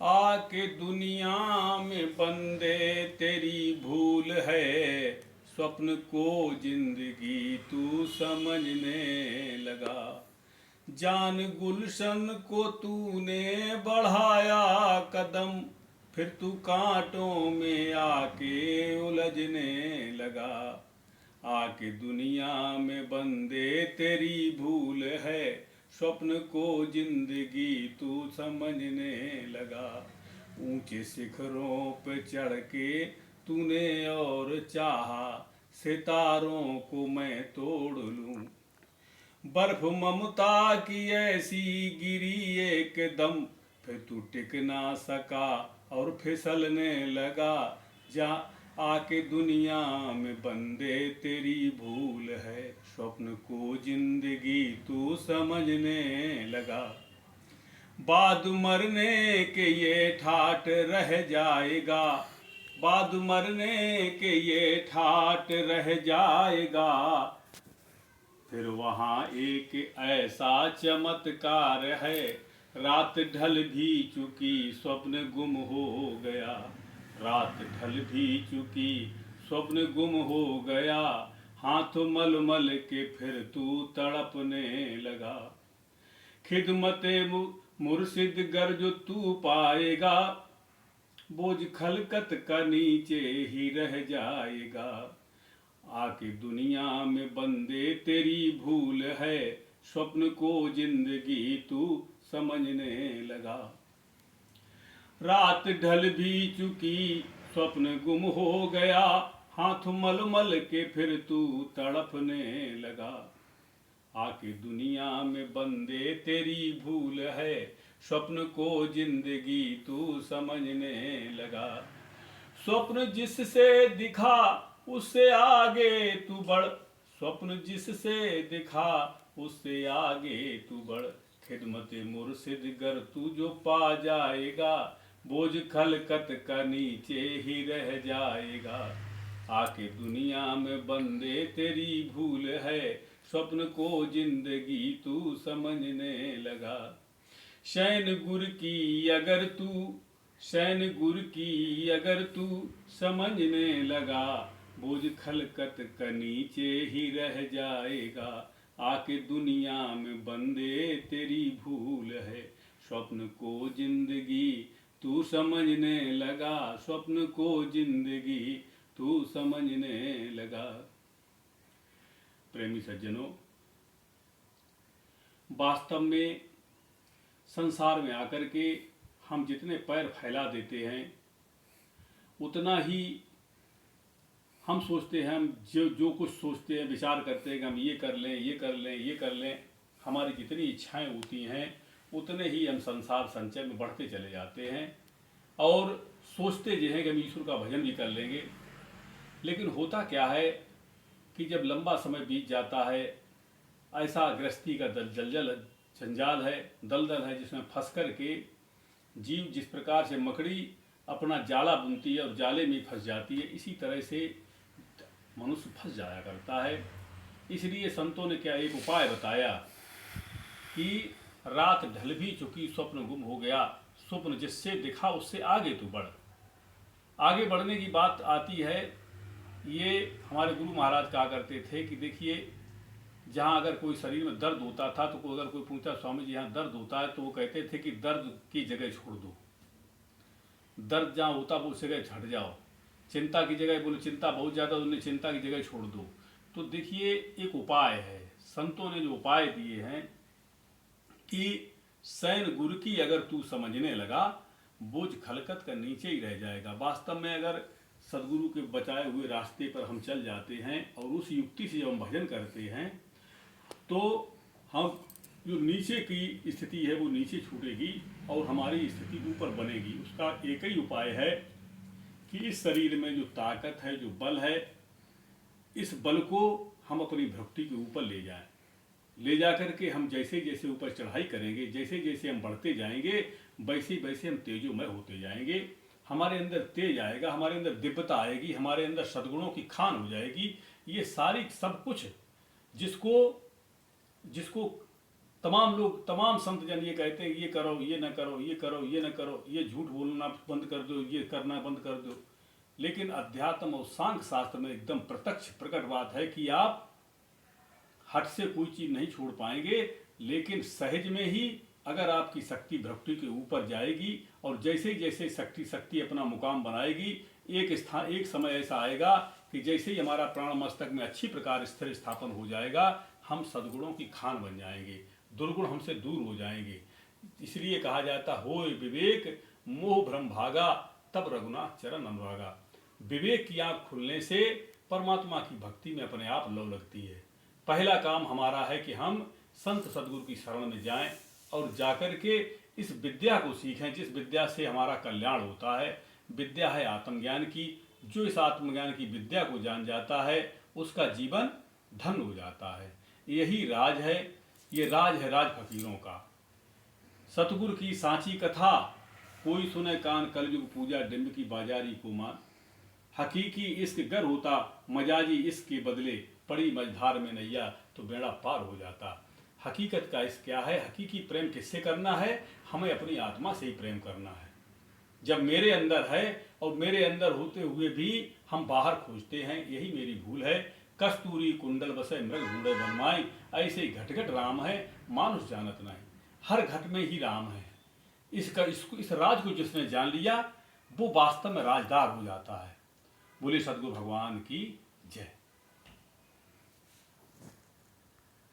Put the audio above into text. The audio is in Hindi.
आके दुनिया में बंदे तेरी भूल है, स्वप्न को जिंदगी तू समझने लगा। जान गुलशन को तूने बढ़ाया कदम, फिर तू कांटों में आके उलझने लगा। आके दुनिया में बंदे तेरी भूल है, स्वप्न को जिंदगी तू समझने लगा। ऊंचे शिखरों पे चढ़ के तूने और चाहा, सितारों को मैं तोड़ लूं। बर्फ ममता की ऐसी गिरी एकदम, फिर तू टिक ना सका और फिसलने लगा। जा आके दुनिया में बंदे तेरी भूल है, स्वप्न को जिंदगी तू समझने लगा। बाद मरने के ये ठाट रह जाएगा, बाद मरने के ये ठाट रह जाएगा। फिर वहाँ एक ऐसा चमत्कार है, रात ढल भी चुकी स्वप्न गुम हो गया। रात ढल भी चुकी स्वप्न गुम हो गया, हाथ मल मल के फिर तू तड़पने लगा। खिदमते मुर्शिद गर जो तू पाएगा, बोझ खलकत का नीचे ही रह जाएगा। आके दुनिया में बंदे तेरी भूल है, स्वप्न को जिंदगी तू समझने लगा। रात ढल भी चुकी स्वप्न गुम हो गया, हाथ मल मल के फिर तू तड़पने लगा। आके दुनिया में बंदे तेरी भूल है, स्वप्न को जिंदगी तू समझने लगा। स्वप्न जिससे दिखा उससे आगे तू बढ़, स्वप्न जिससे दिखा उससे आगे तू बढ़। खिदमत मुर्शिद गर तू जो पा जाएगा, बोझ खलकत का नीचे ही रह जाएगा। आके दुनिया में बंदे तेरी भूल है, स्वप्न को जिंदगी तू समझने लगा। शैन गुर की अगर तू, शैन गुर की अगर तू समझने लगा, बोझ खलकत का नीचे ही रह जाएगा। आके दुनिया में बंदे तेरी भूल है, स्वप्न को जिंदगी तू समझने लगा। स्वप्न को जिंदगी तू समझने लगा। प्रेमी सज्जनों, वास्तव में संसार में आकर के हम जितने पैर फैला देते हैं, उतना ही हम सोचते हैं, हम जो कुछ सोचते हैं, विचार करते हैं कि हम ये कर लें, ये कर लें, ये कर लें। हमारी जितनी इच्छाएं होती हैं, उतने ही हम संसार संचय में बढ़ते चले जाते हैं और सोचते जो हैं कि हम ईश्वर का भजन भी कर लेंगे। लेकिन होता क्या है कि जब लंबा समय बीत जाता है, ऐसा गृहस्थी का जलजल जंजाल है, दलदल है, जिसमें फंस कर के जीव जिस प्रकार से मकड़ी अपना जाला बुनती है और जाले में फंस जाती है, इसी तरह से मनुष्य फंस जाया करता है। इसलिए संतों ने क्या एक उपाय बताया कि रात ढल भी चुकी स्वप्न गुम हो गया, स्वप्न जिससे दिखा उससे आगे तू बढ़। आगे बढ़ने की बात आती है, ये हमारे गुरु महाराज कहा करते थे कि देखिए, जहाँ अगर कोई शरीर में दर्द होता था तो अगर कोई पूछता स्वामी जी यहाँ दर्द होता है, तो वो कहते थे कि दर्द की जगह छोड़ दो, दर्द जहाँ होता वो उस जगह हट जाओ। चिंता की जगह, बोले चिंता बहुत ज़्यादा, उन्हें चिंता की जगह छोड़ दो। तो देखिए, एक उपाय है, संतों ने जो उपाय दिए हैं कि सैन गुरु की अगर तू समझने लगा, बोझ खलकत का नीचे ही रह जाएगा। वास्तव में अगर सदगुरु के बताए हुए रास्ते पर हम चल जाते हैं और उस युक्ति से जब हम भजन करते हैं, तो हम जो नीचे की स्थिति है वो नीचे छूटेगी और हमारी स्थिति ऊपर बनेगी। उसका एक ही उपाय है कि इस शरीर में जो ताकत है, जो बल है, इस बल को हम अपनी भक्ति के ऊपर ले जाएं। ले जा कर के हम जैसे जैसे ऊपर चढ़ाई करेंगे, जैसे जैसे हम बढ़ते जाएंगे, वैसे वैसे हम तेजोमय होते जाएंगे। हमारे अंदर तेज आएगा, हमारे अंदर दिव्यता आएगी, हमारे अंदर सद्गुणों की खान हो जाएगी। ये सारी सब कुछ जिसको जिसको तमाम लोग, तमाम संत जन ये कहते हैं ये करो, ये न करो, ये करो, ये न करो, ये झूठ बोलना बंद कर दो, ये करना बंद कर दो। लेकिन अध्यात्म और सांख्य शास्त्र में एकदम प्रत्यक्ष प्रकट बात है कि आप हट से कोई चीज नहीं छोड़ पाएंगे, लेकिन सहज में ही अगर आपकी शक्ति भ्रष्टि के ऊपर जाएगी और जैसे जैसे शक्ति शक्ति अपना मुकाम बनाएगी, एक समय ऐसा आएगा कि जैसे ही हमारा प्राण मस्तक में अच्छी प्रकार स्थिर स्थापन हो जाएगा, हम सद्गुणों की खान बन जाएंगे, दुर्गुण हमसे दूर हो जाएंगे। इसलिए कहा जाता होय विवेक मोह भ्रम भागा, तब रघुनाथ चरण अनुरागा। विवेक की आंख खुलने से परमात्मा की भक्ति में अपने आप लौ लगती है। पहला काम हमारा है कि हम संत सदगुरु की शरण में जाएं और जाकर के इस विद्या को सीखें जिस विद्या से हमारा कल्याण होता है। विद्या है आत्मज्ञान की। जो इस आत्मज्ञान की विद्या को जान जाता है उसका जीवन धन्य हो जाता है। यही राज है, ये राज है राज फकीरों का। सतगुरु की सांची कथा कोई सुने कान, कलयुग पूजा डिम्ब की बाजारी को मान। हकीकी इश्क गर होता मजाजी इश्क के बदले, पड़ी मझधार में नैया तो बेड़ा पार हो जाता। हकीकत का इश्क क्या है? हकीकी प्रेम किससे करना है? हमें अपनी आत्मा से ही प्रेम करना है। जब मेरे अंदर है और मेरे अंदर होते हुए भी हम बाहर खोजते हैं, यही मेरी भूल है। कस्तूरी कुंडल बसे मृग ढूंढे बनमाई, ऐसे ही घट घट राम है मानुष जानत नहीं। हर घट में ही राम है। इस राज को जिसने जान लिया वो वास्तव में राजदार हो जाता है। बोले सद्गुरु भगवान की जय।